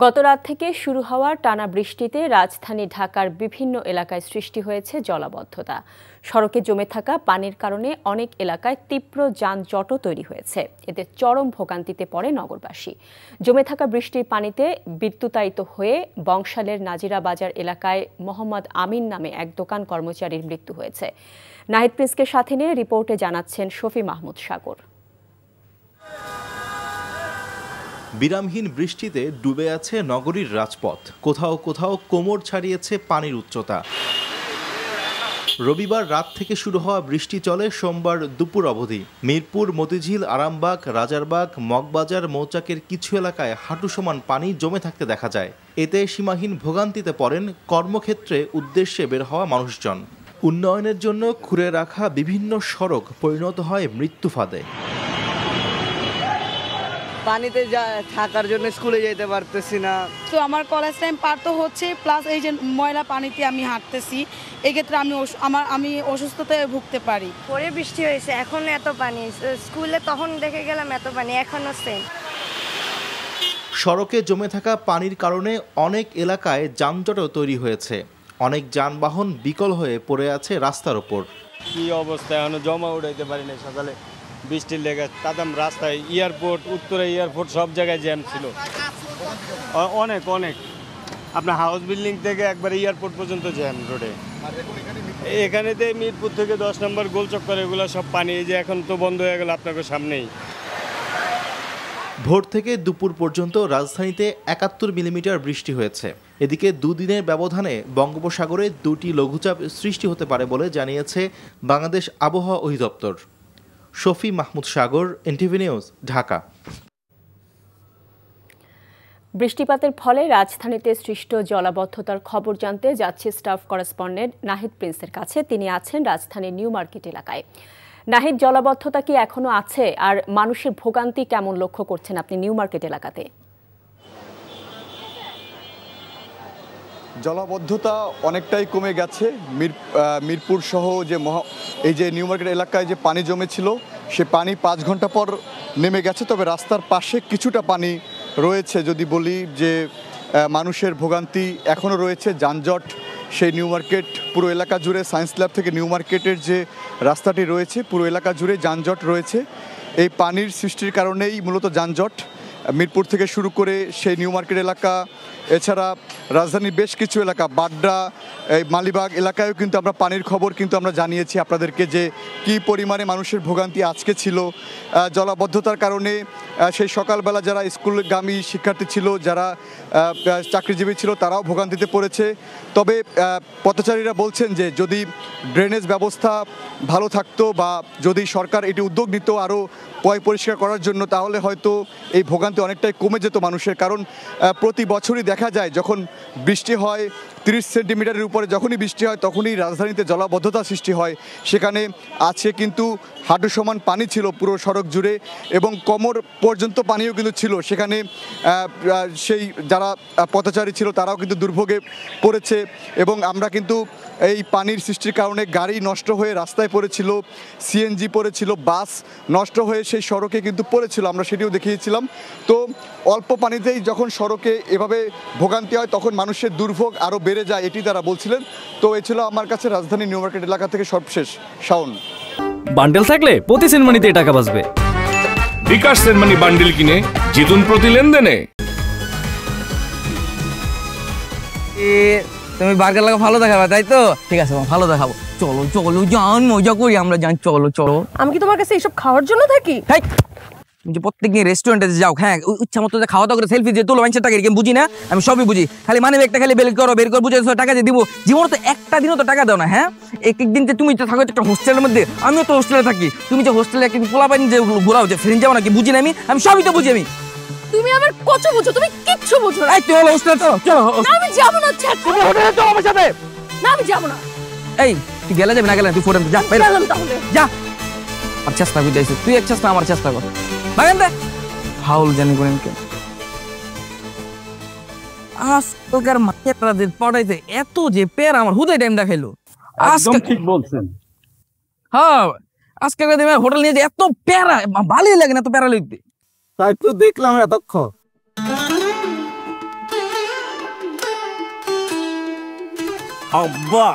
গতরাত থেকে শুরু হওয়া টানা বৃষ্টিতে রাজধানী ঢাকার বিভিন্ন এলাকায় সৃষ্টি হয়েছে জলাবদ্ধতা। সড়কে জমে থাকা পানির কারণে অনেক এলাকায় তীব্র যানজটও তৈরি হয়েছে। এতে চরম ভোগান্তিতে পড়ে নগরবাসী। জমে থাকা বৃষ্টির পানিতে বিদ্যুতায়িত হয়ে বংশালের নাজিরা বাজার এলাকায় মোহাম্মদ আমিন নামে এক দোকান কর্মচারীর মৃত্যু হয়েছে। নাহিদ প্রিন্সকে সাথে নিয়ে রিপোর্টে জানাচ্ছেন শফি মাহমুদ সাগর। বিরামহীন বৃষ্টিতে ডুবে আছে নগরীর রাজপথ, কোথাও কোথাও কোমর ছাড়িয়েছে পানির উচ্চতা। রবিবার রাত থেকে শুরু হওয়া বৃষ্টি চলে সোমবার দুপুর অবধি। মিরপুর, মতিঝিল, আরামবাগ, রাজারবাগ, মগবাজার, মৌচাকের কিছু এলাকায় হাঁটু সমান পানি জমে থাকতে দেখা যায়। এতে সীমাহীন ভোগান্তিতে পড়েন কর্মক্ষেত্রে উদ্দেশ্যে বের হওয়া মানুষজন। উন্নয়নের জন্য খুঁড়ে রাখা বিভিন্ন সড়ক পরিণত হয় মৃত্যু ফাঁদে। পানিতে থাকার জন্য স্কুলে যেতে পারতেছি না। তো আমার কলেজ টাইম পার তো হচ্ছে, প্লাস এই যে ময়লা পানিতে আমি হাঁটতেছি, এক্ষেত্রে আমি অসুস্থতায় ভুগতে পারি। পরে বৃষ্টি হয়েছে, এখন এত পানি, স্কুলে তখন দেখে গেলাম এত পানি, এখনো সেম। সড়কে জমে থাকা পানির কারণে অনেক এলাকায় যানজটও তৈরি হয়েছে। অনেক যানবাহন বিকল হয়ে পড়ে আছে রাস্তার ওপর। কি অবস্থা, এখনো জমা উঠাইতে পারি না। সকালে বৃষ্টির লেগে কাদাম রাস্তায়, এয়ারপোর্ট, উত্তরে এয়ারপোর্ট, সব জায়গায় জ্যাম ছিল অনেক অনেক। আপনার হাউস বিল্ডিং থেকে একবার এয়ারপোর্ট পর্যন্ত জ্যাম রোডে। এখানেতে মিরপুর থেকে 10 নম্বর গোলচক্কর, এগুলো সব পানি। এই যে এখন তো বন্ধ হয়ে গেল আপনাকে সামনেই। ভোর থেকে দুপুর পর্যন্ত রাজধানীতে 71 মিলিমিটার বৃষ্টি হয়েছে। এদিকে দুদিনের ব্যবধানে বঙ্গোপসাগরে 2টি লঘুচাপ সৃষ্টি হতে পারে বলে জানিয়েছে বাংলাদেশ আবহাওয়া অধিদপ্তর। শফি মাহমুদ সাগর, এনটিভি নিউজ, ঢাকা। বৃষ্টিপাতের ফলে রাজধানীতে সৃষ্ট জলাবদ্ধতার খবর জানতে যাচ্ছে স্টাফ করেসপন্ডেন্ট নাহিদ প্রিন্সের কাছে। তিনি আছেন রাজধানীর নিউ মার্কেট এলাকায়। নাহিদ, জলাবদ্ধতা কি এখনো আছে, আর মানুষের ভোগান্তি কেমন লক্ষ্য করছেন আপনি নিউ মার্কেট এলাকাতে? জলাবদ্ধতা অনেকটাই কমে গেছে। মিরপুর সহ যে এই যে নিউ মার্কেট এলাকায় যে পানি জমেছিল, সে পানি 5 ঘন্টা পর নেমে গেছে। তবে রাস্তার পাশে কিছুটা পানি রয়েছে। যদি বলি যে মানুষের ভোগান্তি এখনও রয়েছে, যানজট সেই নিউ মার্কেট পুরো এলাকা জুড়ে, সায়েন্স ল্যাব থেকে নিউ মার্কেটের যে রাস্তাটি রয়েছে পুরো এলাকা জুড়ে যানজট রয়েছে। এই পানির সৃষ্টির কারণেই মূলত যানজট। মিরপুর থেকে শুরু করে সেই নিউ মার্কেট এলাকা, এছাড়া রাজধানীর বেশ কিছু এলাকা, বাড্ডা, এই মালিবাগ এলাকায়ও কিন্তু আমরা পানির খবর কিন্তু আমরা জানিয়েছি আপনাদেরকে যে কি পরিমাণে মানুষের ভোগান্তি আজকে ছিল। জলাবদ্ধতার কারণে সেই সকালবেলা যারা স্কুলগামী শিক্ষার্থী ছিল, যারা চাকরিজীবী ছিল, তারাও ভোগান্তিতে পড়েছে। তবে পথচারীরা বলছেন যে যদি ড্রেনেজ ব্যবস্থা ভালো থাকতো বা যদি সরকার এটি উদ্যোগ নিত আরও পরিষ্কার করার জন্য, তাহলে হয়তো এই ভোগান্তি অনেকটাই কমে যেত মানুষের। কারণ প্রতি বছরই দেখা যায় যখন বৃষ্টি হয় 30 সেন্টিমিটারের উপরে যখনই বৃষ্টি হয় তখনই রাজধানীতে জলাবদ্ধতা সৃষ্টি হয়। সেখানে আছে কিন্তু হাঁটু সমান পানি ছিল পুরো সড়ক জুড়ে, এবং কোমর পর্যন্ত পানিও কিন্তু ছিল। সেখানে সেই যারা পথচারী ছিল তারাও কিন্তু দুর্ভোগে পড়েছে। এবং আমরা কিন্তু এই পানির সৃষ্টির কারণে গাড়ি নষ্ট হয়ে রাস্তায় পড়েছিল, সিএনজি পড়েছিল, বাস নষ্ট হয়ে সেই সড়কে কিন্তু পড়েছিল, আমরা সেটিও দেখিয়েছিলাম। তো অল্প পানিতেই যখন সড়কে এভাবে ভোগান্তি হয় তখন মানুষের দুর্ভোগ আরও বেড়ে যায়, এটি তারা বলছিলেন। তো এ ছিল আমার কাছে রাজধানী নিউ মার্কেট এলাকা থেকে সর্বশেষ। শাওন। বান্ডেল থাকলে প্রতি সেনমানিতে টাকা বাঁচবে। বিকাশ সেনমানি বান্ডেল কিনে জিতুন প্রতি লেনদেনে। তুমি বার্গার লাগা ভালো দেখাবে, তাই তো? ঠিক আছে, ভালো দেখাবো। চলো চলো জান, মজা করি আমরা, জান। চলো চলো। আমি কি তোমার কাছে এইসব খাওয়ার জন্য থাকি? তুমি যে প্রত্যেকদিন রেস্টুরেন্টে যাও, হ্যাঁ, ইচ্ছা মতো খাওয়া দাওয়া করে সেলফি দিয়ে তোলো, মানুষের টাকা এরকম বুঝি না, আমি সবই বুঝি। খালি মানে একটা খালি বের করো বুঝে টাকা দিয়ে দিব। জীবনে তো একটা দিনও তো টাকা দাও না। হ্যাঁ, একদিন যে তুমি তো থাকো একটা হোস্টেলের মধ্যে, আমিও তো হোস্টেলে থাকি। তুমি যে হোস্টেলে একদিন পোলা পাইনি যে ঘোরাও যে ফ্রেন্ড যাও নাকি, বুঝি না আমি সবই তো বুঝি। তুমি আমার কত বুঝো, তুমি কিচ্ছু বুঝো না। এই তুই হলো হোস্টেলে চলো চলো। আমি যাব না, তুমি হোটেলে চলো আমার সাথে। না, আমি যাব না। এই তুই গেলে যাবি না, গেলে তুই ফোরেন যা, বাইরে তাহলে যা। আর চেষ্টা করে দিয়েছিস তুই, এক চেষ্টা আমার চেষ্টা কর। বাগান দে ফাউল জানি করেন কেন। আজকালকার মাঠেরা যে পড়াইতে এত যে পের আমার হুদাই টাইম দেখাইলো। একদম ঠিক বলছেন। হ্যাঁ, আজকালকার দিনে হোটেল নিয়ে যে এত প্যারা, ভালোই লাগে না এত প্যারা লিখতে। তাই তো দেখলাম এতক্ষণ। আব্বা